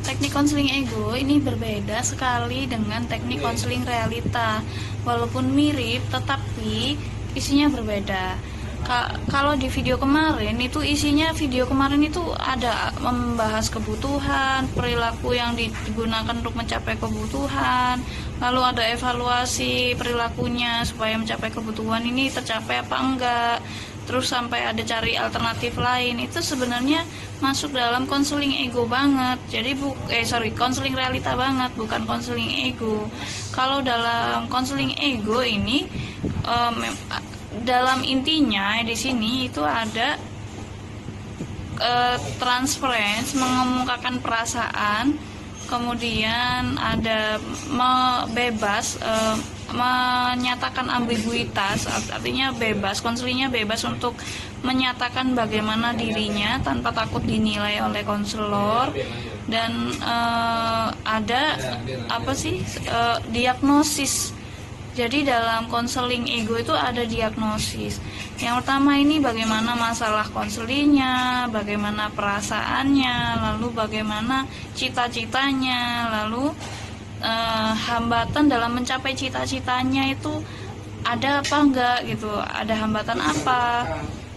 teknik konseling ego ini berbeda sekali dengan teknik konseling realita. Walaupun mirip, tetapi isinya berbeda. Kalau di video kemarin itu ada membahas kebutuhan, perilaku yang digunakan untuk mencapai kebutuhan, lalu ada evaluasi perilakunya supaya mencapai kebutuhan ini tercapai apa enggak. Terus sampai ada cari alternatif lain. Itu sebenarnya masuk dalam konseling ego banget. Jadi konseling realita banget, bukan konseling ego. Kalau dalam konseling ego ini dalam intinya di sini itu ada transference, mengemukakan perasaan, kemudian ada bebas, menyatakan ambiguitas, artinya bebas, konselingnya bebas untuk menyatakan bagaimana dirinya tanpa takut dinilai oleh konselor. Dan ada diagnosis. Jadi dalam konseling ego itu ada diagnosis. Yang pertama ini bagaimana masalah konselingnya, bagaimana perasaannya, lalu bagaimana cita-citanya, lalu hambatan dalam mencapai cita-citanya itu ada apa enggak gitu, ada hambatan apa,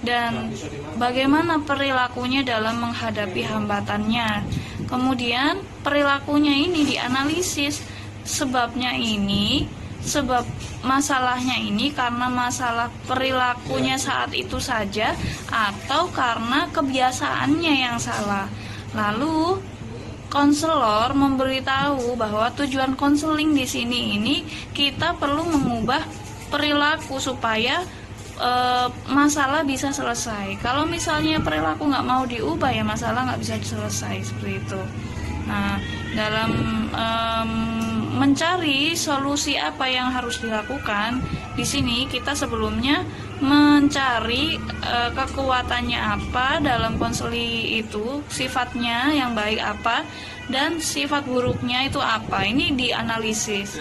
dan bagaimana perilakunya dalam menghadapi hambatannya. Kemudian perilakunya ini dianalisis, sebab masalahnya ini karena masalah perilakunya saat itu saja atau karena kebiasaannya yang salah. Lalu konselor memberitahu bahwa tujuan konseling di sini ini kita perlu mengubah perilaku supaya masalah bisa selesai. Kalau misalnya perilaku nggak mau diubah, ya masalah nggak bisa selesai, seperti itu. Nah, dalam mencari solusi apa yang harus dilakukan, di sini kita sebelumnya mencari kekuatannya apa dalam konseling itu, sifatnya yang baik apa, dan sifat buruknya itu apa. Ini dianalisis.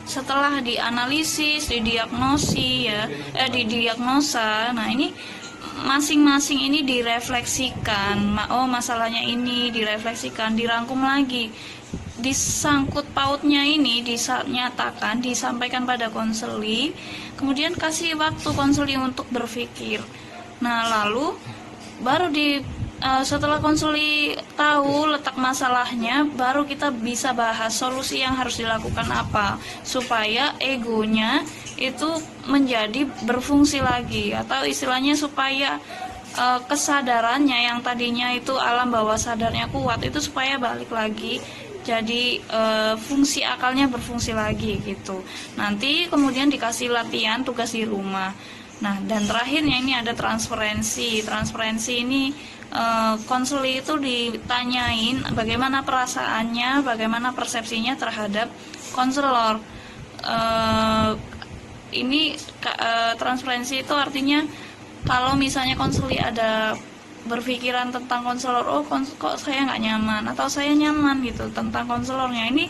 Setelah dianalisis, didiagnosa, nah ini masing-masing ini direfleksikan. Masalahnya ini direfleksikan, dirangkum lagi, disangkut pautnya ini dinyatakan, disampaikan pada konseli, kemudian kasih waktu konseli untuk berpikir. Nah, lalu baru setelah konseli tahu letak masalahnya, baru kita bisa bahas solusi yang harus dilakukan apa supaya egonya itu menjadi berfungsi lagi, atau istilahnya supaya kesadarannya yang tadinya itu alam bawah sadarnya kuat itu supaya balik lagi, jadi fungsi akalnya berfungsi lagi gitu. Nanti kemudian dikasih latihan tugas di rumah. Nah, dan terakhirnya ini ada transferensi. Transferensi ini konseli itu ditanyain bagaimana perasaannya, bagaimana persepsinya terhadap konselor. Ini transferensi itu artinya kalau misalnya konseli ada berpikiran tentang konselor, kok saya nggak nyaman atau saya nyaman gitu tentang konselornya, ini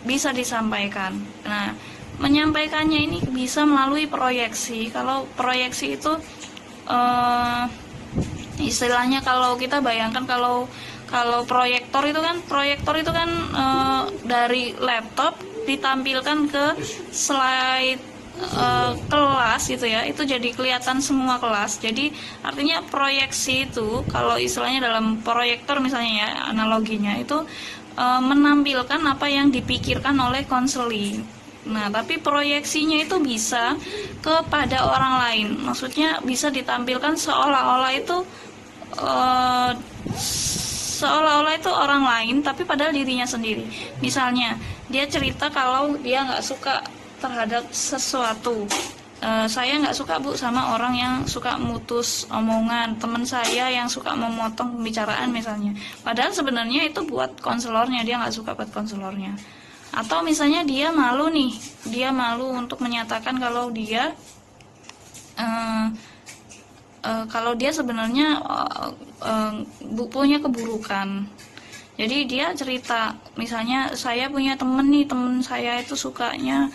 bisa disampaikan. Nah, menyampaikannya ini bisa melalui proyeksi. Kalau proyeksi itu istilahnya, kalau kita bayangkan kalau proyektor itu kan dari laptop ditampilkan ke slide kelas gitu ya, itu jadi kelihatan semua kelas. Jadi artinya proyeksi itu, kalau istilahnya dalam proyektor misalnya ya, analoginya itu menampilkan apa yang dipikirkan oleh konseli. Nah, tapi proyeksinya itu bisa kepada orang lain, maksudnya bisa ditampilkan seolah-olah itu orang lain, tapi padahal dirinya sendiri. Misalnya dia cerita kalau dia nggak suka terhadap sesuatu. Saya nggak suka Bu sama orang yang suka mutus omongan, teman saya yang suka memotong pembicaraan misalnya. Padahal sebenarnya itu buat konselornya, dia nggak suka buat konselornya. Atau misalnya dia malu untuk menyatakan kalau dia sebenarnya punya keburukan. Jadi dia cerita, misalnya saya punya temen saya itu sukanya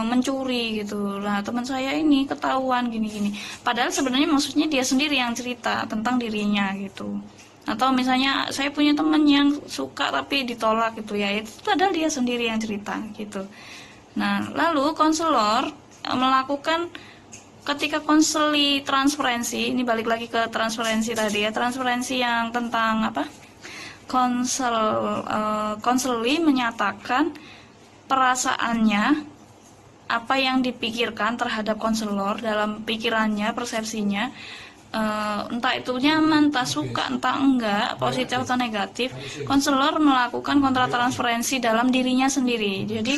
mencuri gitu. Nah, teman saya ini ketahuan gini-gini. Padahal sebenarnya maksudnya dia sendiri yang cerita tentang dirinya gitu. Atau misalnya saya punya teman yang suka tapi ditolak gitu ya, itu padahal dia sendiri yang cerita gitu. Nah, lalu konselor melakukan ketika konseli transferensi, ini balik lagi ke transferensi tadi ya, transferensi yang tentang apa? Konseli menyatakan perasaannya, apa yang dipikirkan terhadap konselor dalam pikirannya, persepsinya, entah itu nyaman, entah suka, entah enggak, positif atau negatif. Konselor melakukan kontratransferensi dalam dirinya sendiri. Jadi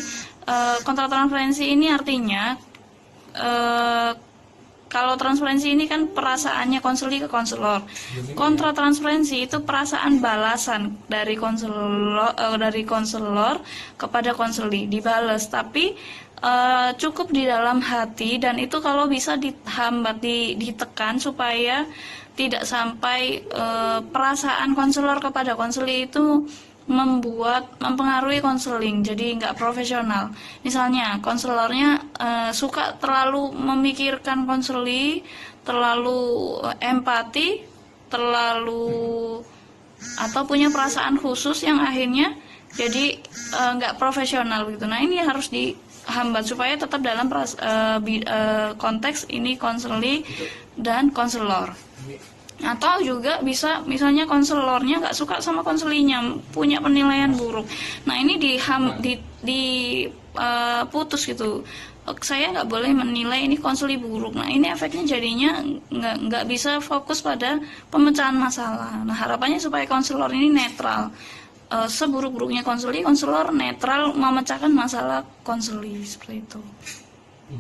kontratransferensi ini artinya kalau transferensi ini kan perasaannya konseli ke konselor. Kontratransferensi itu perasaan balasan dari konselor kepada konseli, dibales, tapi cukup di dalam hati, dan itu kalau bisa dihambat, ditekan supaya tidak sampai perasaan konselor kepada konseli itu mempengaruhi konseling, jadi nggak profesional. Misalnya konselornya suka terlalu memikirkan konseli, terlalu empati, atau punya perasaan khusus yang akhirnya jadi nggak profesional gitu. Nah, ini harus dihambat supaya tetap dalam konteks ini konseli dan konselor. Atau juga bisa misalnya konselornya nggak suka sama konselinya, punya penilaian buruk. Nah, ini putus gitu. Saya nggak boleh menilai ini konseli buruk. Nah, ini efeknya jadinya nggak bisa fokus pada pemecahan masalah. Nah, harapannya supaya konselor ini netral. Seburuk-buruknya konselor netral memecahkan masalah konseli, seperti itu.